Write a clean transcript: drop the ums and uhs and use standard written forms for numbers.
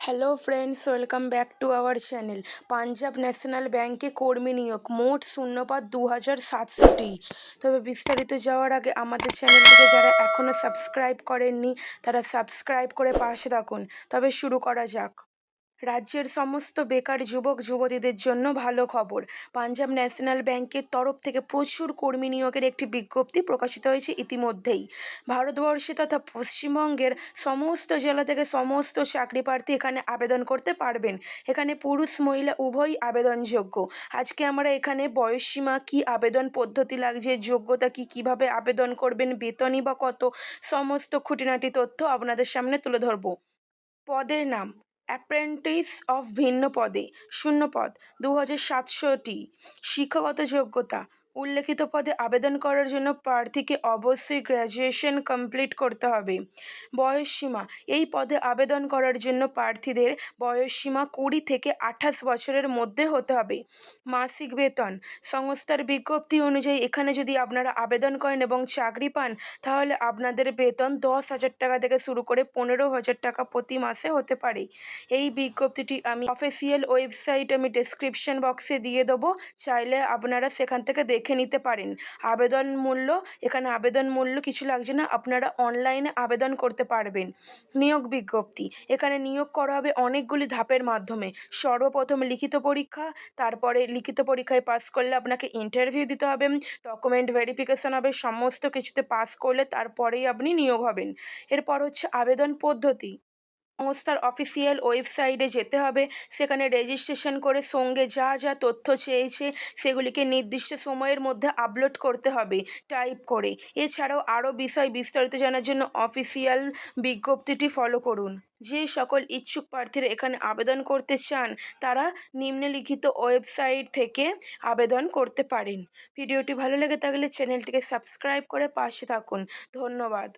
Hello friends, welcome back to our channel. Punjab national ব্যাংকে কর্মী নিয়োগ, মোট শূন্যপদ 2760টি। তবে বিস্তারিত যাওয়ার আগে আমাদের চ্যানেলটিকে যারা এখনও সাবস্ক্রাইব করেননি তারা সাবস্ক্রাইব করে পাশে থাকুন। তবে শুরু করা যাক। রাজ্যের সমস্ত বেকার যুবক যুবতীদের জন্য ভালো খবর। পাঞ্জাব ন্যাশনাল ব্যাংকের তরফ থেকে প্রচুর কর্মী নিয়োগের একটি বিজ্ঞপ্তি প্রকাশিত হয়েছে ইতিমধ্যেই। ভারতবর্ষে তথা পশ্চিমবঙ্গের সমস্ত জেলা থেকে সমস্ত চাকরি প্রার্থী এখানে আবেদন করতে পারবেন। এখানে পুরুষ মহিলা উভয়ই আবেদনযোগ্য। আজকে আমরা এখানে বয়সসীমা কী, আবেদন পদ্ধতি লাগছে, যোগ্যতা কী, কীভাবে আবেদন করবেন, বেতনই বা কত, সমস্ত খুঁটিনাটি তথ্য আপনাদের সামনে তুলে ধরব। পদের নাম অ্যাপ্রেন্টিস অফ ভিন্ন পদে, শূন্যপদ 2700টি। শিক্ষাগত যোগ্যতা, উল্লেখিত পদে আবেদন করার জন্য প্রার্থীকে অবশ্যই গ্র্যাজুয়েশন কমপ্লিট করতে হবে। বয়সসীমা, এই পদে আবেদন করার জন্য প্রার্থীদের বয়সসীমা 20 থেকে 28 বছরের মধ্যে হতে হবে। মাসিক বেতন, সংস্থার বিজ্ঞপ্তি অনুযায়ী এখানে যদি আপনারা আবেদন করেন এবং চাকরি পান তাহলে আপনাদের বেতন 10,000 টাকা থেকে শুরু করে 15,000 টাকা প্রতি মাসে হতে পারে। এই বিজ্ঞপ্তিটি আমি অফিসিয়াল ওয়েবসাইট আমি ডেসক্রিপশন বক্সে দিয়ে দেবো, চাইলে আপনারা সেখান থেকে দেখে নিতে পারেন। আবেদন মূল্য, এখানে আবেদন মূল্য কিছু লাগছে না, আপনারা অনলাইনে আবেদন করতে পারবেন। নিয়োগ বিজ্ঞপ্তি, এখানে নিয়োগ করা হবে অনেকগুলি ধাপের মাধ্যমে। সর্বপ্রথম লিখিত পরীক্ষা, তারপরে লিখিত পরীক্ষায় পাস করলে আপনাকে ইন্টারভিউ দিতে হবে, ডকুমেন্ট ভেরিফিকেশন হবে, সমস্ত কিছুতে পাস করলে তারপরেই আপনি নিয়োগ হবেন। এরপর হচ্ছে আবেদন পদ্ধতি। সংস্থার অফিসিয়াল ওয়েবসাইটে যেতে হবে, সেখানে রেজিস্ট্রেশন করে সঙ্গে যা যা তথ্য চেয়েছে সেগুলিকে নির্দিষ্ট সময়ের মধ্যে আপলোড করতে হবে টাইপ করে। এছাড়াও আরও বিষয় বিস্তারিত জানার জন্য অফিসিয়াল বিজ্ঞপ্তিটি ফলো করুন। যে সকল ইচ্ছুক প্রার্থীরা এখানে আবেদন করতে চান তারা নিম্নলিখিত ওয়েবসাইট থেকে আবেদন করতে পারেন। ভিডিওটি ভালো লেগে থাকলে চ্যানেলটিকে সাবস্ক্রাইব করে পাশে থাকুন। ধন্যবাদ।